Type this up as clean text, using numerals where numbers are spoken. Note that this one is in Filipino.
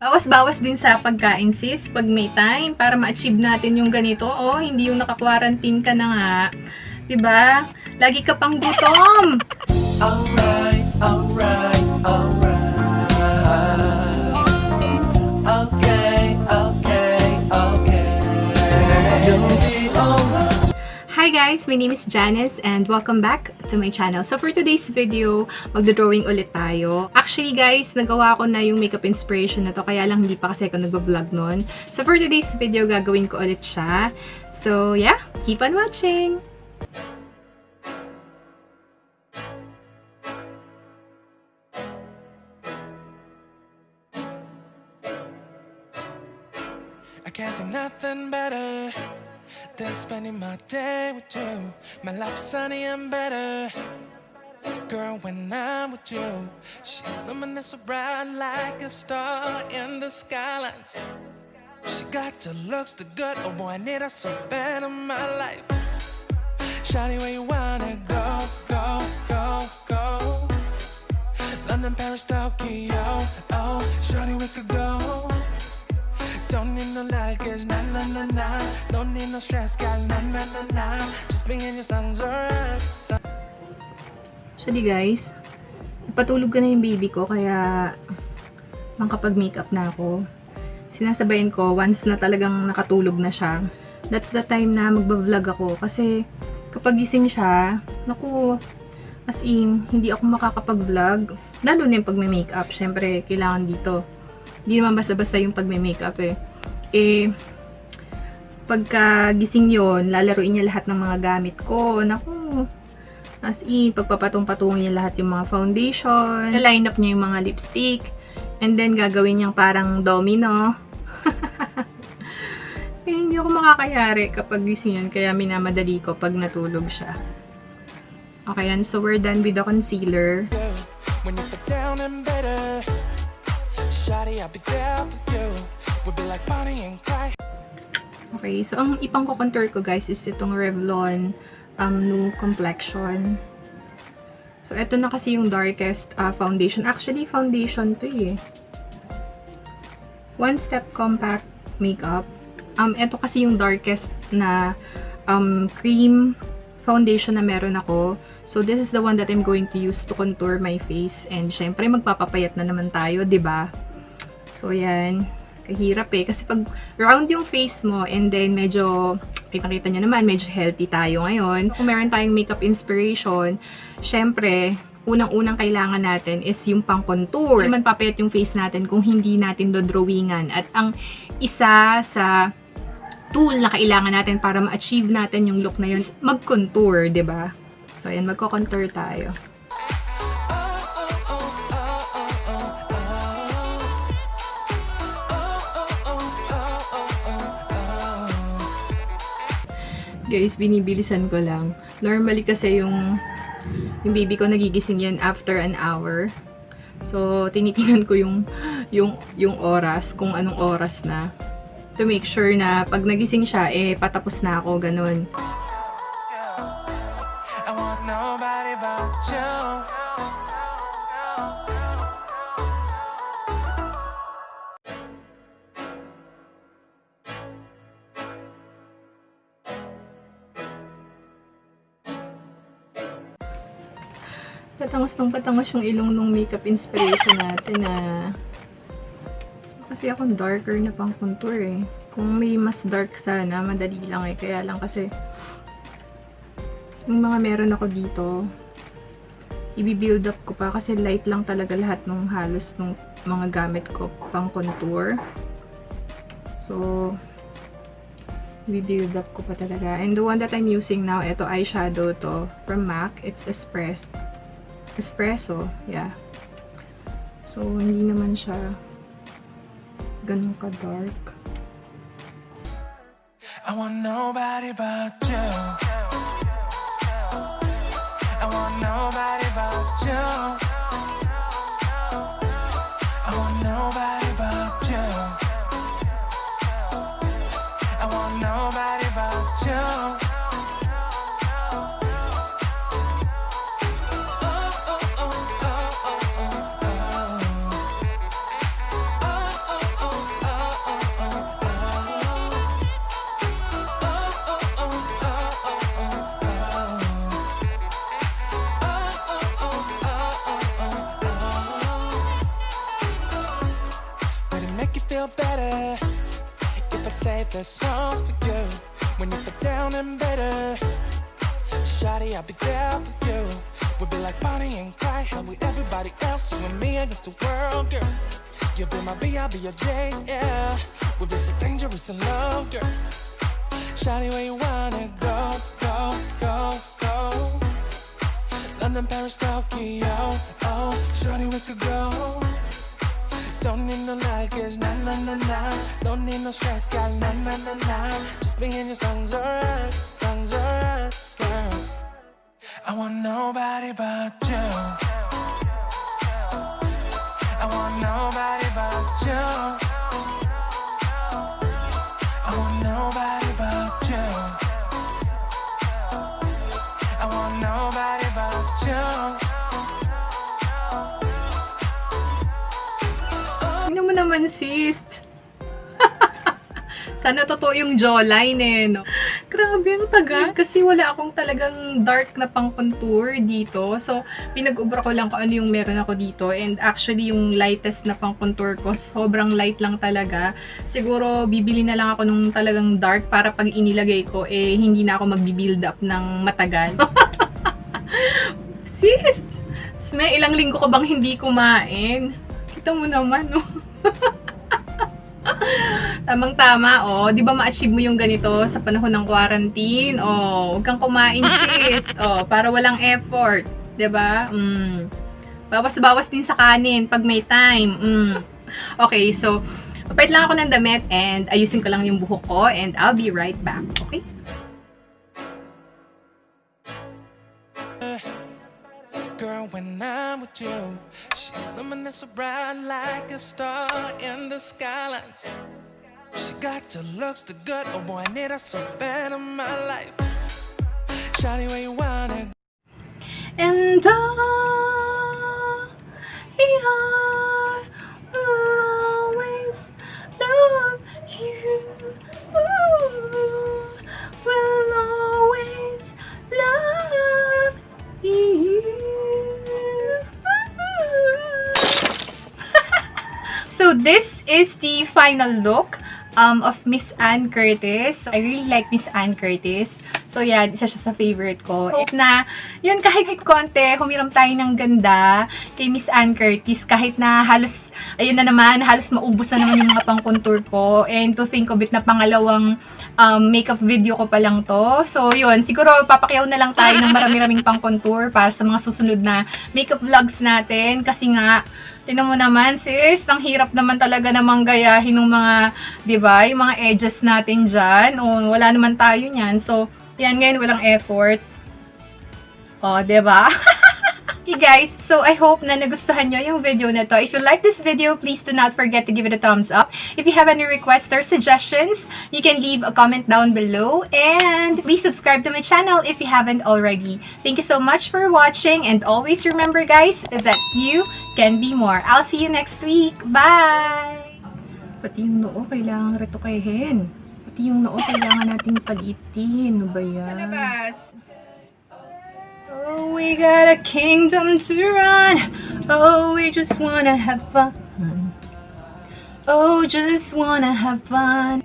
Bawas-bawas din sa pagkain sis, pag may time, para ma-achieve natin yung ganito. Oh, hindi yung naka-quarantine ka na nga. 'Di ba? Lagi ka pang gutom. Alright, alright, alright. Okay, okay, okay. You'll be alright. Hi guys, my name is Jannis and welcome back to my channel. So for today's video, magdo-drawing ulit tayo. Actually guys, nagawa ko na yung makeup inspiration na to, kaya lang hindi pa kasi ako nag-vlog nun. So for today's video, gagawin ko ulit siya. So yeah, keep on watching! I can't think nothing better than spending my day with you. My life's sunny and better, girl, when I'm with you. She luminous so bright like a star in the skylines. She got the looks, the good, oh boy, I need her so bad in my life. Shawty, where you wanna go, go, go, go? London, Paris, Tokyo, oh, shawty, we could go. Don't need no luggage, na na na na. Don't need no stress, gal, na na na na. Just me and your son's alright. Actually guys, ipatulog ko na yung baby ko, kaya makapag-makeup na ako. Sinasabayan ko, once na talagang nakatulog na siya, that's the time na magbablog ako. Kasi kapag gising siya, naku, as in, hindi ako makakapag-vlog. Lalo na yung pag may makeup, syempre, kailangan dito. Hindi naman basta-basta yung pag may makeup eh. Pagka gising yon, lalaruin niya lahat ng mga gamit ko. Naku, as in, pagpapatong-patungin niya lahat yung mga foundation. Line up niya yung mga lipstick. And then, gagawin niyang parang domino. Hindi ako makakayari kapag gising yun. Kaya minamadali ko pag natulog siya. Okay yan. So, we're done with the concealer. When you put down and better, shawty, I'll be there for you. We'll be like Bonnie and Clyde. Okay. So, ang ipang ko-contour ko guys is itong Revlon Nude Complexion. So, ito na kasi yung darkest foundation. Actually, foundation to eh. One Step Compact Makeup. Ito kasi yung darkest na cream foundation na meron ako. So, this is the one that I'm going to use to contour my face. And, syempre, magpapapayat na naman tayo, 'di ba? So, yan. Kahirap eh. Kasi pag round yung face mo, and then medyo, kitang-kita nyo naman, medyo healthy tayo ngayon. Kung meron tayong makeup inspiration, syempre, unang-unang kailangan natin is yung pang-contour. Hindi man papayat yung face natin kung hindi natin dodrawingan. At ang isa sa tool na kailangan natin para ma-achieve natin yung look na yun, mag-contour, 'di ba? So, ayan, magko-contour tayo. Guys, binibilisan ko lang. Normally kasi yung baby ko nagigising yan after an hour. So, tinitingnan ko yung oras, kung anong oras na. To make sure na pag nagising siya, patapos na ako, ganun. I want nobody but you. Patangos yung ilong ng makeup inspiration natin kasi ako darker na pang contour eh. Kung may mas dark sana, madali lang eh. Kaya lang kasi yung mga meron ako dito, i-build up ko pa kasi light lang talaga lahat ng halos ng mga gamit ko pang contour. So, i-build up ko pa talaga. And the one that I'm using now, ito eyeshadow to from MAC. It's espresso, yeah. So, hindi naman siya ganun ka-dark. I want nobody but you. I want nobody but you. I want nobody but you. I want nobody but you. Oh, oh, oh, oh, oh, oh. make you feel better. If I say the songs for you when you feel down and better. Shawty, I'll be there for you. We'll be like Bonnie and Clyde, how with everybody else, you and me against the world, girl. You'll be my B, I'll be your J, yeah. We'll be so dangerous in love, girl. Shawty, where you wanna go, go, go, go? London, Paris, Tokyo, oh. Shawty, we could go. Don't need no luggage, nah, nah, nah, nah. Don't need no stress, girl, nah, nah, nah, nah. Just me and your songs alright, girl. I want nobody but you. I want nobody but you. I want nobody but you. I want nobody but you. Tingnan mo naman, sis. Sana totoo yung jawline eh, no? Grabe, ang tagal. Kasi wala akong talagang dark na pang-contour dito. So, pinag-ubra ko lang kung ano yung meron ako dito. And actually, yung lightest na pang-contour ko, sobrang light lang talaga. Siguro, bibili na lang ako nung talagang dark para pag inilagay ko, eh, hindi na ako magbi-build up ng matagal. Sis! May ilang linggo ko bang hindi kumain? Kita mo naman, no? Tamang-tama, oh. Di ba ma-achieve mo yung ganito sa panahon ng quarantine? Oh, huwag kang kumain, sis. Oh, para walang effort. Di ba? Bawas-bawas din sa kanin pag may time. Okay, so, papait lang ako ng damit and ayusin ko lang yung buhok ko and I'll be right back. Okay? Girl, when I'm with you, she illuminates so bright like a star in the skylines. She got the looks, the good, oh boy, I need her so bad in my life. Shawty, where you wanna go? And I will always love you. Will always love you. So this is the final look of Miss Ann Curtis. I really like Miss Ann Curtis. So yeah, isa siya sa favorite ko. Hope na, yun, kahit konti, humiram tayo ng ganda kay Miss Ann Curtis. Kahit na halos, ayun na naman, halos maubos na naman yung mga pang-contour ko. And to think of it, na pangalawang makeup video ko pa lang to. So yun, siguro papakyaw na lang tayo ng marami-raming pang-contour para sa mga susunod na makeup vlogs natin. Kasi nga, tingnan mo naman, sis, ang hirap naman talaga namang gayahin ng mga, di ba, yung mga edges natin dyan. O, wala naman tayo niyan. So, yan, ngayon, walang effort. O, di ba? Okay, guys, so I hope na nagustuhan nyo yung video na to. If you like this video, please do not forget to give it a thumbs up. If you have any requests or suggestions, you can leave a comment down below. And please subscribe to my channel if you haven't already. Thank you so much for watching. And always remember, guys, that you can be more. I'll see you next week. Bye! Pati yung noo kailangan retokehin. Pati yung noo kailangan nating palitin. Ano ba yan? Sa labas! Oh, we got a kingdom to run. Oh, we just wanna have fun. Oh, just wanna have fun.